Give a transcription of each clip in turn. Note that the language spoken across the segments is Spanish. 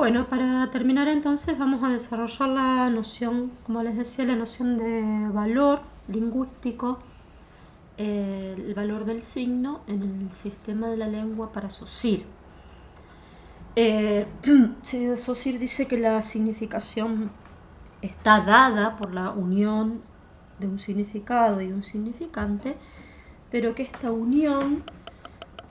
Bueno, para terminar entonces vamos a desarrollar la noción, como les decía, la noción de valor lingüístico, el valor del signo en el sistema de la lengua para Saussure. Saussure dice que la significación está dada por la unión de un significado y un significante, pero que esta unión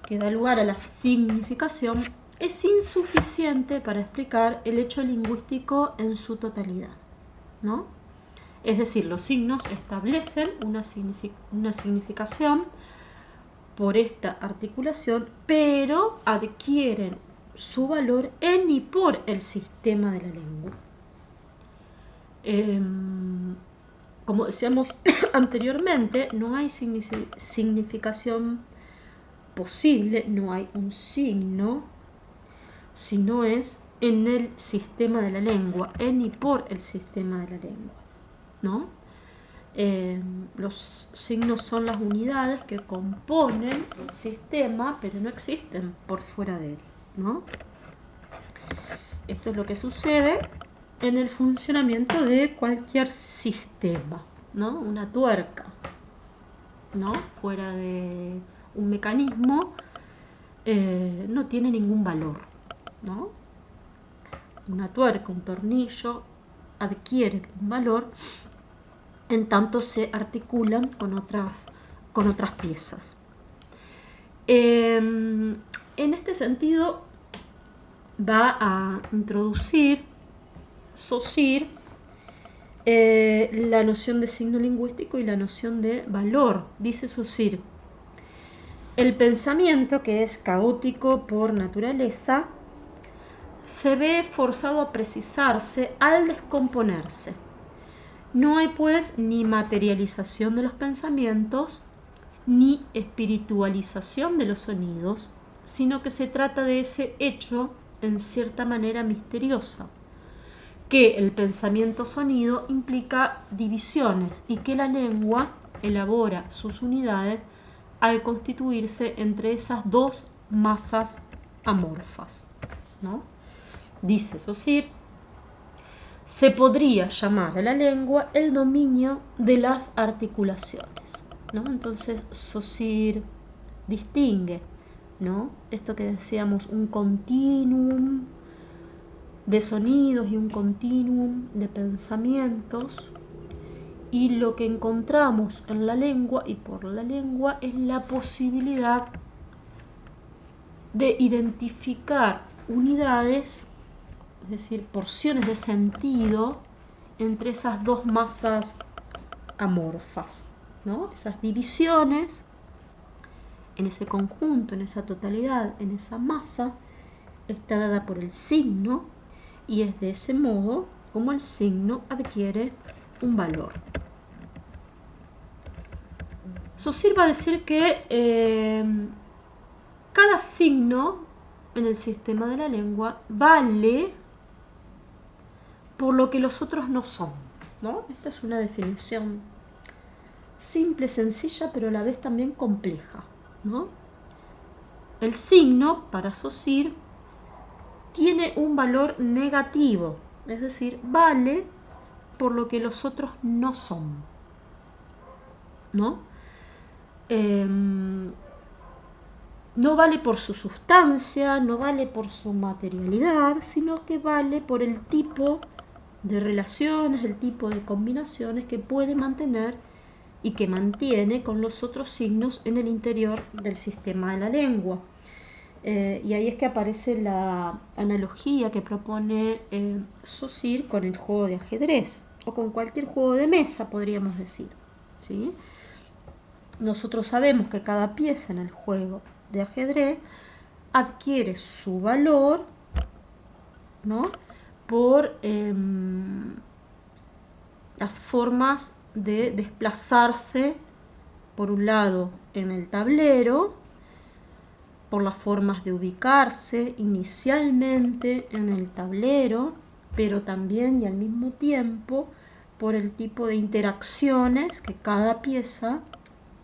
que da lugar a la significación es insuficiente para explicar el hecho lingüístico en su totalidad, ¿no? Es decir, los signos establecen una significación por esta articulación, pero adquieren su valor en y por el sistema de la lengua. Como decíamos anteriormente, no hay significación posible, no hay un signo, sino es en el sistema de la lengua, en y por el sistema de la lengua, ¿no? Los signos son las unidades que componen el sistema, pero no existen por fuera de él, ¿no? Esto es lo que sucede en el funcionamiento de cualquier sistema, ¿no? Una tuerca, ¿no? Fuera de un mecanismo no tiene ningún valor, ¿no? Una tuerca, un tornillo adquieren un valor en tanto se articulan con otras piezas. En este sentido va a introducir Saussure la noción de signo lingüístico y la noción de valor. Dice Saussure: el pensamiento, que es caótico por naturaleza, se ve forzado a precisarse al descomponerse. No hay pues ni materialización de los pensamientos ni espiritualización de los sonidos, sino que se trata de ese hecho en cierta manera misteriosa, que el pensamiento sonido implica divisiones y que la lengua elabora sus unidades al constituirse entre esas dos masas amorfas, ¿no? Dice Saussure: se podría llamar a la lengua el dominio de las articulaciones, ¿no? Entonces Saussure distingue, ¿no? Esto que decíamos, un continuum de sonidos y un continuum de pensamientos, y lo que encontramos en la lengua y por la lengua es la posibilidad de identificar unidades, es decir, porciones de sentido entre esas dos masas amorfas, ¿no? Esas divisiones en ese conjunto, en esa totalidad, en esa masa, está dada por el signo, y es de ese modo como el signo adquiere un valor. Saussure va a decir que cada signo en el sistema de la lengua vale por lo que los otros no son, ¿no? Esta es una definición simple, sencilla, pero a la vez también compleja, ¿no? El signo, para Saussure, tiene un valor negativo, es decir, vale por lo que los otros no son, ¿no? No vale por su sustancia, no vale por su materialidad, sino que vale por el tipo de relaciones, el tipo de combinaciones que puede mantener y que mantiene con los otros signos en el interior del sistema de la lengua. Y ahí es que aparece la analogía que propone Saussure con el juego de ajedrez, o con cualquier juego de mesa, podríamos decir, ¿sí? Nosotros sabemos que cada pieza en el juego de ajedrez adquiere su valor, ¿no? Por las formas de desplazarse, por un lado en el tablero, por las formas de ubicarse inicialmente en el tablero, pero también y al mismo tiempo por el tipo de interacciones que cada pieza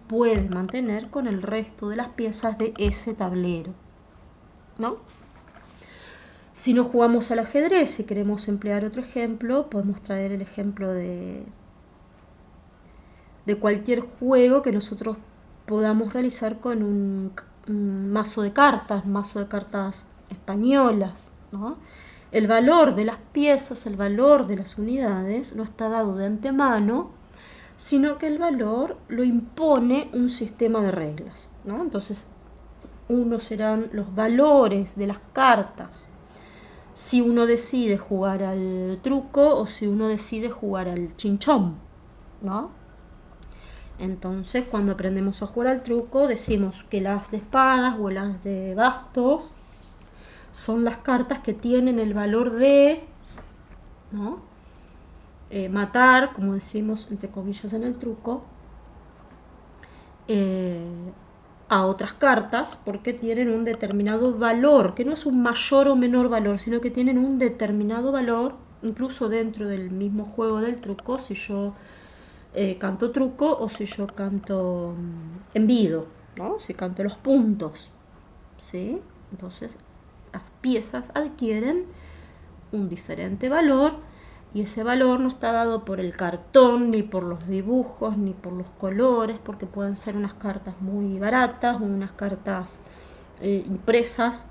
puede mantener con el resto de las piezas de ese tablero, ¿no? Si no jugamos al ajedrez, si queremos emplear otro ejemplo, podemos traer el ejemplo de cualquier juego que nosotros podamos realizar con un mazo de cartas españolas, ¿no? El valor de las piezas, el valor de las unidades no está dado de antemano, sino que el valor lo impone un sistema de reglas, ¿no? Entonces, unos serán los valores de las cartas, si uno decide jugar al truco o si uno decide jugar al chinchón, ¿no? Entonces, cuando aprendemos a jugar al truco, decimos que el as de espadas o el as de bastos son las cartas que tienen el valor de, ¿no? Matar, como decimos entre comillas en el truco, a otras cartas porque tienen un determinado valor, que no es un mayor o menor valor, sino que tienen un determinado valor, incluso dentro del mismo juego del truco, si yo canto truco o si yo canto envido, ¿no? Si canto los puntos, ¿sí? Entonces las piezas adquieren un diferente valor y ese valor no está dado por el cartón, ni por los dibujos, ni por los colores, porque pueden ser unas cartas muy baratas o unas cartas impresas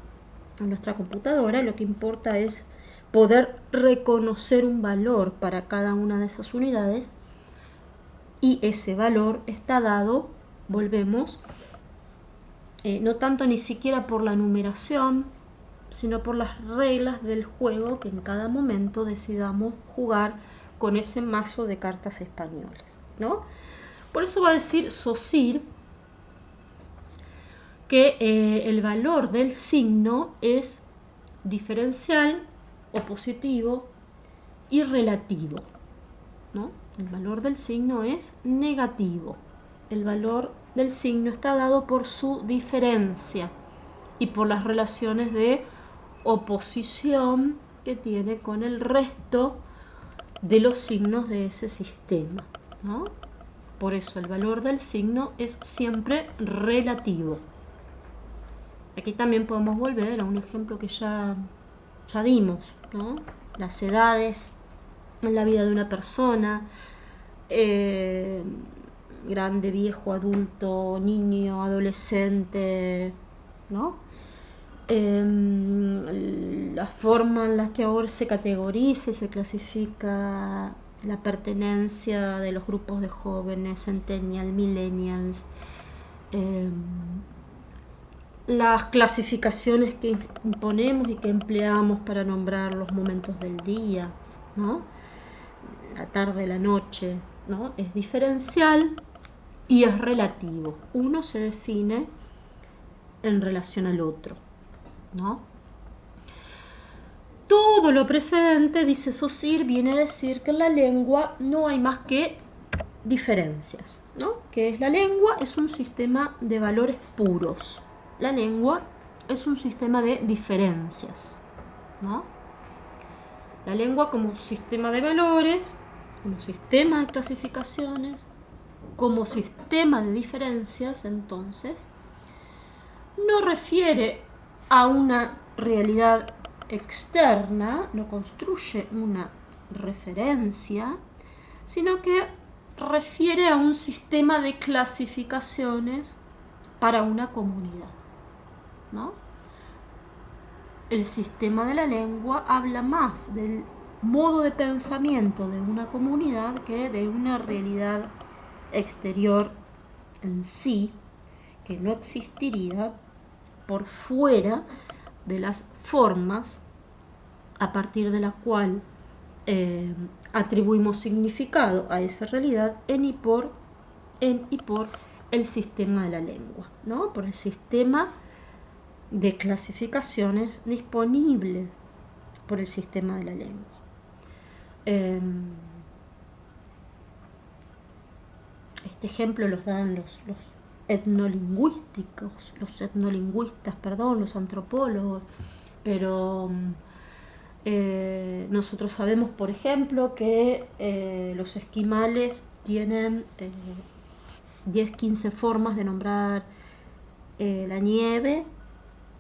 en nuestra computadora. Lo que importa es poder reconocer un valor para cada una de esas unidades y ese valor está dado, volvemos, no tanto ni siquiera por la numeración, sino por las reglas del juego que en cada momento decidamos jugar con ese mazo de cartas españolas, ¿no? Por eso va a decir Saussure que el valor del signo es diferencial, opositivo y relativo, ¿no? El valor del signo es negativo. El valor del signo está dado por su diferencia y por las relaciones de oposición que tiene con el resto de los signos de ese sistema, ¿no? Por eso el valor del signo es siempre relativo. Aquí también podemos volver a un ejemplo que ya dimos, ¿no? Las edades en la vida de una persona, grande, viejo, adulto, niño, adolescente, ¿no? La forma en la que ahora se categoriza y se clasifica la pertenencia de los grupos de jóvenes, centennial, millennials, las clasificaciones que imponemos y que empleamos para nombrar los momentos del día, ¿no? La tarde, la noche, ¿no? Es diferencial y es relativo. Uno se define en relación al otro, ¿no? Todo lo precedente, dice Saussure, viene a decir que en la lengua no hay más que diferencias, ¿no? Que es la lengua, es un sistema de valores puros. La lengua es un sistema de diferencias, ¿no? La lengua como sistema de valores, como sistema de clasificaciones, como sistema de diferencias, entonces, no refiere a una realidad externa, no construye una referencia, sino que refiere a un sistema de clasificaciones para una comunidad, ¿no? El sistema de la lengua habla más del modo de pensamiento de una comunidad que de una realidad exterior en sí, que no existiría por fuera de las formas a partir de la cual atribuimos significado a esa realidad en y por el sistema de la lengua, ¿no? Por el sistema de clasificaciones disponible por el sistema de la lengua. Este ejemplo los dan los etnolingüistas, los antropólogos, pero nosotros sabemos, por ejemplo, que los esquimales tienen 10-15 formas de nombrar la nieve,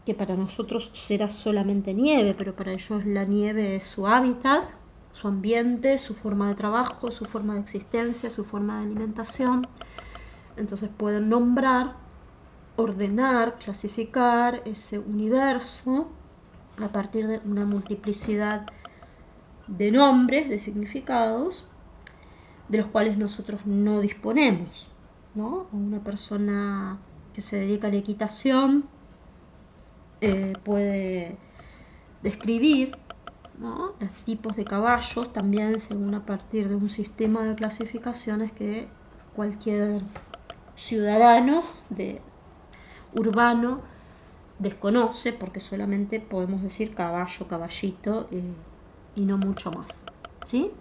que para nosotros será solamente nieve, pero para ellos la nieve es su hábitat, su ambiente, su forma de trabajo, su forma de existencia, su forma de alimentación. Entonces pueden nombrar, ordenar, clasificar ese universo a partir de una multiplicidad de nombres, de significados, de los cuales nosotros no disponemos, ¿no? Una persona que se dedica a la equitación puede describir, ¿no?, los tipos de caballos también según a partir de un sistema de clasificaciones que cualquier ciudadano urbano desconoce, porque solamente podemos decir caballo, caballito y no mucho más, ¿sí?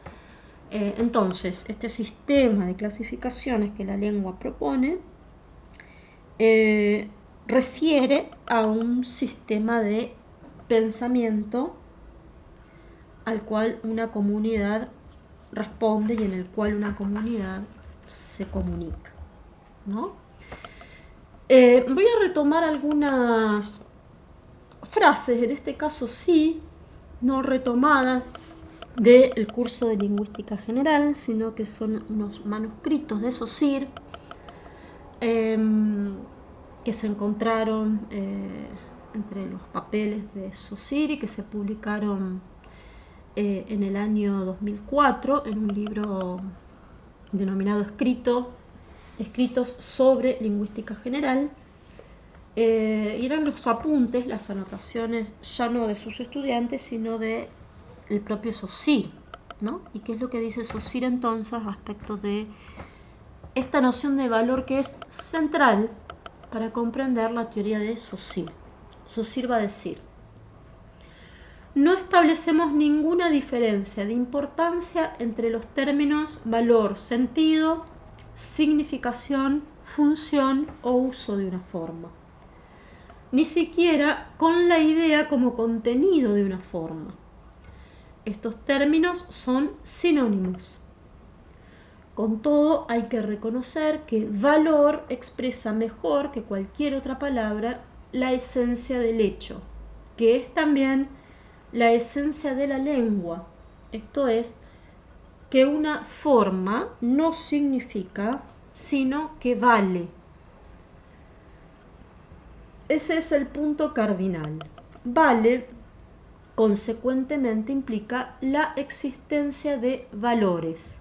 Entonces, este sistema de clasificaciones que la lengua propone refiere a un sistema de pensamiento al cual una comunidad responde y en el cual una comunidad se comunica, ¿no? Voy a retomar algunas frases, en este caso sí, no retomadas del curso de lingüística general, sino que son unos manuscritos de Saussure que se encontraron entre los papeles de Saussure y que se publicaron en el año 2004 en un libro denominado Escritos sobre lingüística general. Y eran los apuntes, las anotaciones ya no de sus estudiantes, sino de el propio Saussure, ¿no? ¿Y qué es lo que dice Saussure entonces respecto de esta noción de valor que es central para comprender la teoría de Saussure? Saussure va a decir: no establecemos ninguna diferencia de importancia entre los términos valor, sentido, significación, función o uso de una forma, ni siquiera con la idea como contenido de una forma. Estos términos son sinónimos. Con todo, hay que reconocer que valor expresa mejor que cualquier otra palabra la esencia del hecho, que es también la esencia de la lengua. Esto es, que una forma no significa, sino que vale. Ese es el punto cardinal. Vale, consecuentemente, implica la existencia de valores.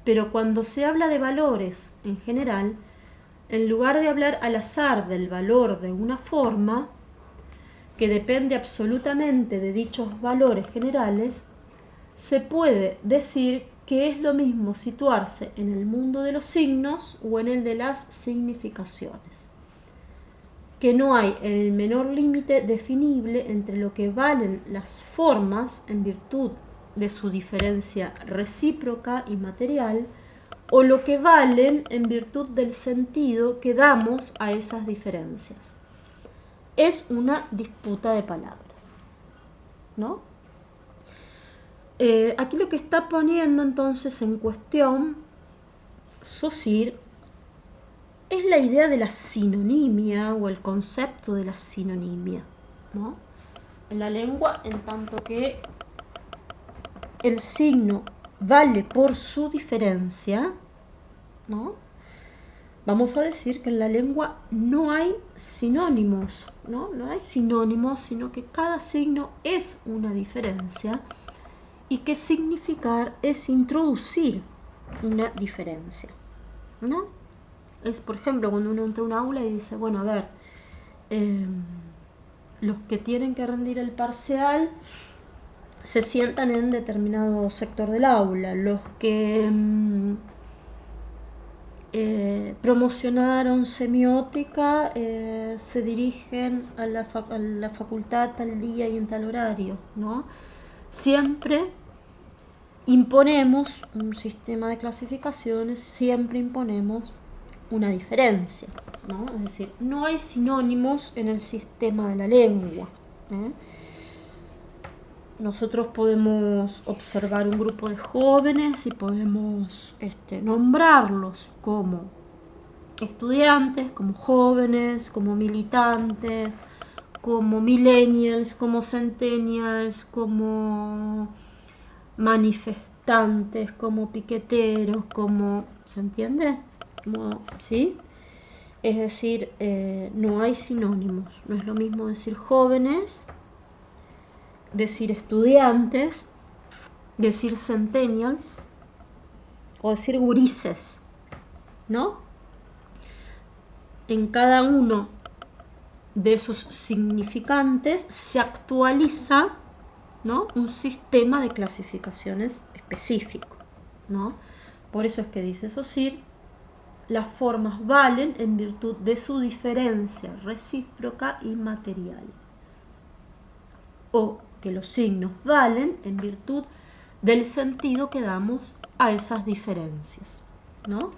Pero cuando se habla de valores en general, en lugar de hablar al azar del valor de una forma, que depende absolutamente de dichos valores generales, se puede decir que es lo mismo situarse en el mundo de los signos o en el de las significaciones, que no hay el menor límite definible entre lo que valen las formas en virtud de su diferencia recíproca y material, o lo que valen en virtud del sentido que damos a esas diferencias. Es una disputa de palabras, ¿no? Aquí lo que está poniendo entonces en cuestión Saussure es la idea de la sinonimia o el concepto de la sinonimia, ¿no? En la lengua, en tanto que el signo vale por su diferencia, ¿no? Vamos a decir que en la lengua no hay sinónimos, ¿no? No hay sinónimos, sino que cada signo es una diferencia y que significar es introducir una diferencia, ¿no? Es, por ejemplo, cuando uno entra a un aula y dice, bueno, a ver, los que tienen que rendir el parcial se sientan en determinado sector del aula, los que promocionaron semiótica se dirigen a la facultad tal día y en tal horario, ¿no? Siempre imponemos un sistema de clasificaciones, siempre imponemos una diferencia, ¿no? Es decir, no hay sinónimos en el sistema de la lengua, ¿eh? Nosotros podemos observar un grupo de jóvenes y podemos nombrarlos como estudiantes, como jóvenes, como militantes, como millennials, como centennials, como manifestantes, como piqueteros, como, ¿se entiende? ¿Sí? Es decir, no hay sinónimos. No es lo mismo decir jóvenes, decir estudiantes, decir centennials o decir gurises, ¿no? En cada uno de esos significantes se actualiza, ¿no?, un sistema de clasificaciones específico, ¿no? Por eso es que dice Saussure, las formas valen en virtud de su diferencia recíproca y material, o que los signos valen en virtud del sentido que damos a esas diferencias, ¿no?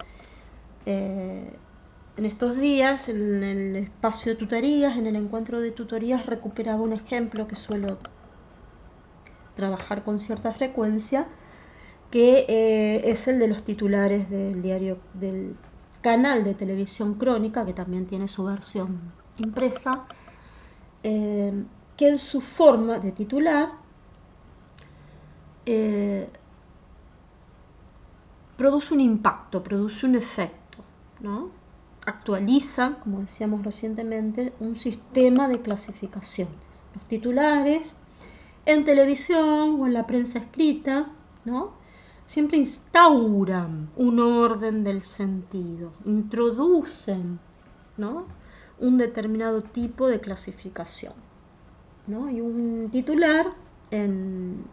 En estos días, en el espacio de tutorías, en el encuentro de tutorías, recuperaba un ejemplo que suelo trabajar con cierta frecuencia, que es el de los titulares del diario, del canal de televisión Crónica, que también tiene su versión impresa, que en su forma de titular produce un impacto, produce un efecto, ¿no? Actualiza, como decíamos recientemente, un sistema de clasificaciones. Los titulares en televisión o en la prensa escrita, ¿no?, siempre instauran un orden del sentido, introducen, ¿no?, un determinado tipo de clasificación, ¿no? Y un titular en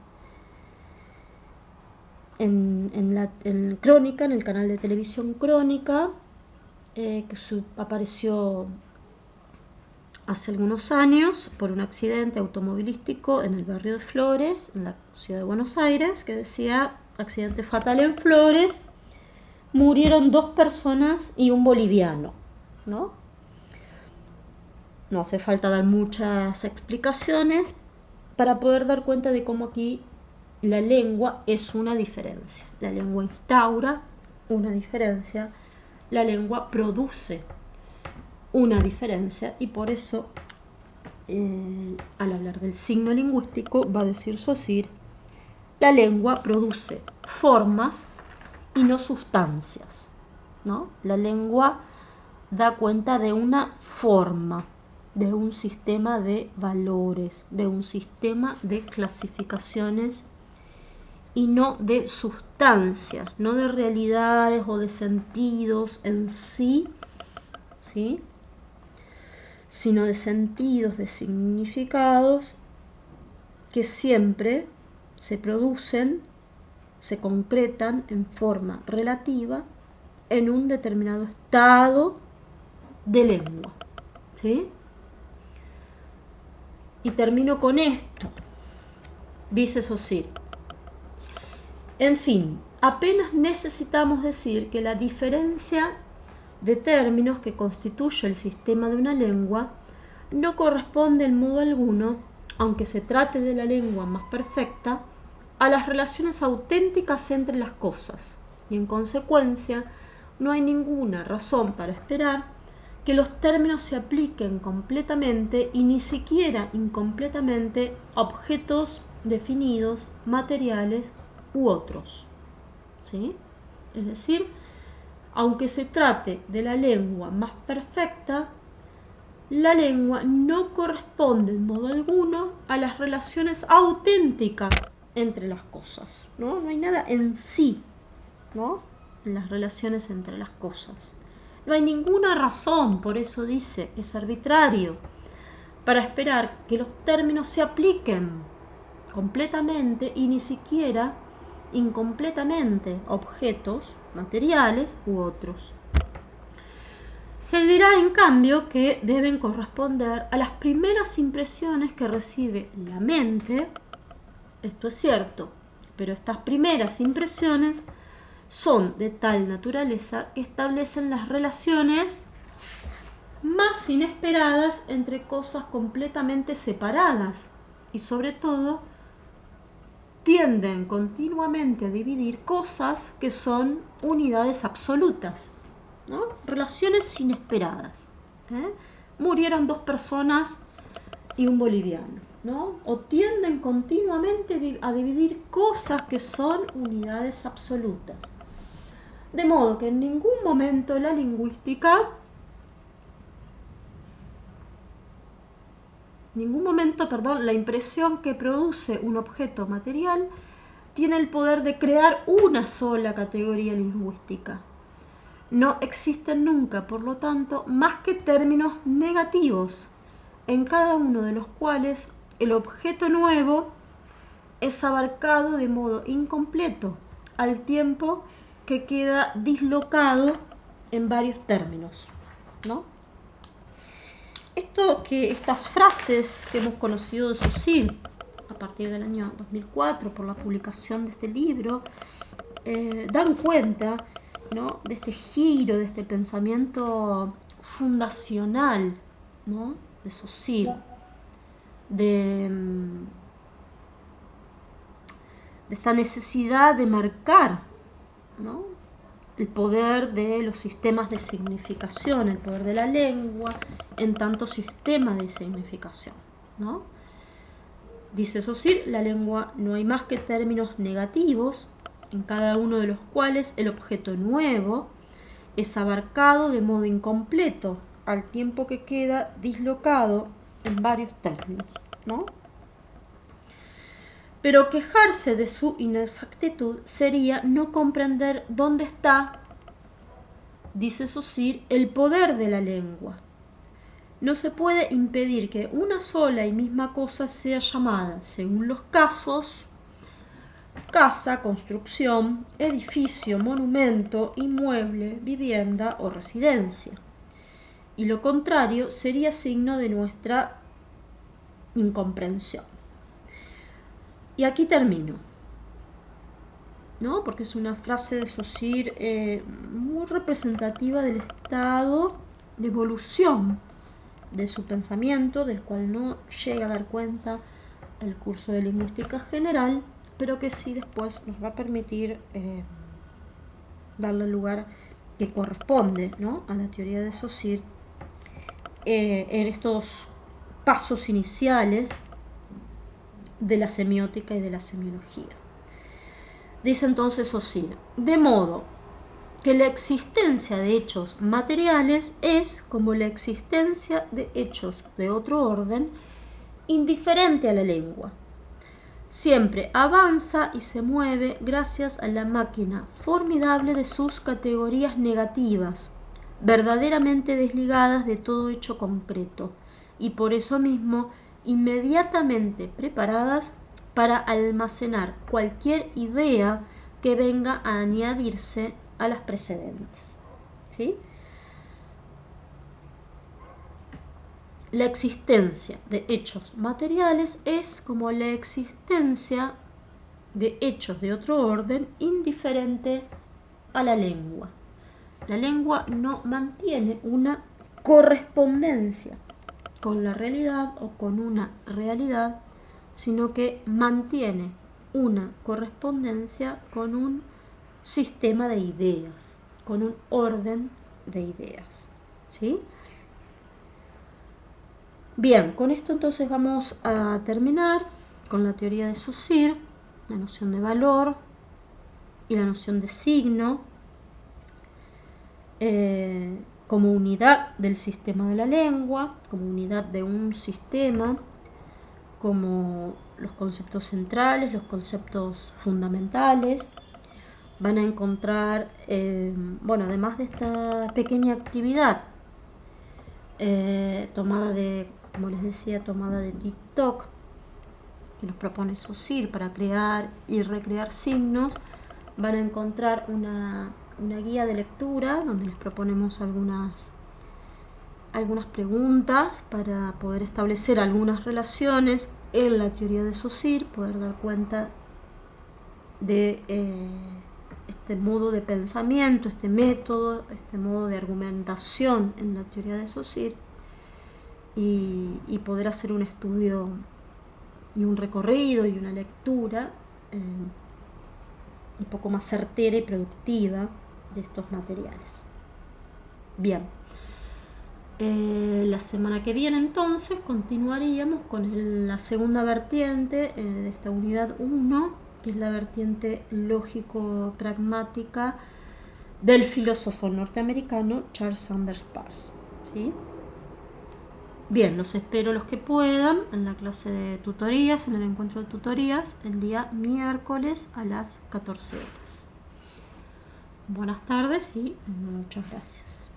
Crónica, en el canal de televisión Crónica, que apareció hace algunos años por un accidente automovilístico en el barrio de Flores, en la ciudad de Buenos Aires, que decía: accidente fatal en Flores, murieron 2 personas y un boliviano, ¿no? No hace falta dar muchas explicaciones para poder dar cuenta de cómo aquí la lengua es una diferencia. La lengua instaura una diferencia, la lengua produce una diferencia, y por eso al hablar del signo lingüístico va a decir Saussure: la lengua produce formas y no sustancias, ¿no? La lengua da cuenta de una forma, de un sistema de valores, de un sistema de clasificaciones, y no de sustancias, no de realidades o de sentidos en sí, ¿sí?, sino de sentidos, de significados que siempre se producen, se concretan en forma relativa en un determinado estado de lengua, ¿sí? Y termino con esto, dice Saussure: en fin, apenas necesitamos decir que la diferencia de términos que constituye el sistema de una lengua no corresponde en modo alguno, aunque se trate de la lengua más perfecta, a las relaciones auténticas entre las cosas, y en consecuencia no hay ninguna razón para esperar que los términos se apliquen completamente y ni siquiera incompletamente a objetos definidos, materiales u otros, ¿sí? Es decir, aunque se trate de la lengua más perfecta, la lengua no corresponde en modo alguno a las relaciones auténticas entre las cosas, ¿no? No hay nada en sí, ¿no?, en las relaciones entre las cosas. No hay ninguna razón, por eso dice, es arbitrario, para esperar que los términos se apliquen completamente y ni siquiera incompletamente a objetos materiales u otros. Se dirá, en cambio, que deben corresponder a las primeras impresiones que recibe la mente. Esto es cierto, pero estas primeras impresiones son de tal naturaleza que establecen las relaciones más inesperadas entre cosas completamente separadas, y sobre todo tienden continuamente a dividir cosas que son unidades absolutas, ¿no? Relaciones inesperadas, ¿eh? Murieron 2 personas y un boliviano, ¿no? O tienden continuamente a dividir cosas que son unidades absolutas. De modo que en ningún momento la lingüística, la impresión que produce un objeto material tiene el poder de crear una sola categoría lingüística. No existen nunca, por lo tanto, más que términos negativos, en cada uno de los cuales el objeto nuevo es abarcado de modo incompleto, al tiempo que queda dislocado en varios términos, ¿no? Estas frases que hemos conocido de Saussure a partir del año 2004 por la publicación de este libro dan cuenta, ¿no?, de este giro, de este pensamiento fundacional, ¿no?, de Saussure, de esta necesidad de marcar, ¿no?, el poder de los sistemas de significación, el poder de la lengua en tanto sistema de significación, ¿no? Dice Saussure, la lengua no hay más que términos negativos, en cada uno de los cuales el objeto nuevo es abarcado de modo incompleto, al tiempo que queda dislocado en varios términos, ¿no? Pero quejarse de su inexactitud sería no comprender dónde está, dice Saussure, el poder de la lengua. No se puede impedir que una sola y misma cosa sea llamada, según los casos, casa, construcción, edificio, monumento, inmueble, vivienda o residencia. Y lo contrario sería signo de nuestra incomprensión. Y aquí termino, ¿no?, porque es una frase de Saussure muy representativa del estado de evolución de su pensamiento, del cual no llega a dar cuenta el curso de lingüística general, pero que sí después nos va a permitir darle el lugar que corresponde, ¿no?, a la teoría de Saussure en estos pasos iniciales de la semiótica y de la semiología. Dice entonces Saussure, de modo que la existencia de hechos materiales es, como la existencia de hechos de otro orden, indiferente a la lengua. Siempre avanza y se mueve gracias a la máquina formidable de sus categorías negativas, verdaderamente desligadas de todo hecho concreto, y por eso mismo inmediatamente preparadas para almacenar cualquier idea que venga a añadirse a las precedentes. ¿Sí? La existencia de hechos materiales es, como la existencia de hechos de otro orden, indiferente a la lengua. La lengua no mantiene una correspondencia con la realidad o con una realidad, sino que mantiene una correspondencia con un sistema de ideas, con un orden de ideas. ¿Sí? Bien, con esto entonces vamos a terminar con la teoría de Saussure, la noción de valor y la noción de signo como unidad del sistema de la lengua, como unidad de un sistema, como los conceptos centrales, los conceptos fundamentales. Van a encontrar, además de esta pequeña actividad tomada de, como les decía, tomada de TikTok, que nos propone Saussure para crear y recrear signos, van a encontrar una guía de lectura donde les proponemos algunas preguntas para poder establecer algunas relaciones en la teoría de Saussure, poder dar cuenta de este modo de pensamiento, este método, este modo de argumentación en la teoría de Saussure y poder hacer un estudio y un recorrido y una lectura un poco más certera y productiva de estos materiales. Bien, La semana que viene entonces continuaríamos con la segunda vertiente de esta unidad 1, que es la vertiente lógico-pragmática del filósofo norteamericano Charles Sanders Peirce, ¿sí? Bien, los espero los que puedan en la clase de tutorías, en el encuentro de tutorías, el día miércoles a las 14 horas. Buenas tardes y muchas gracias.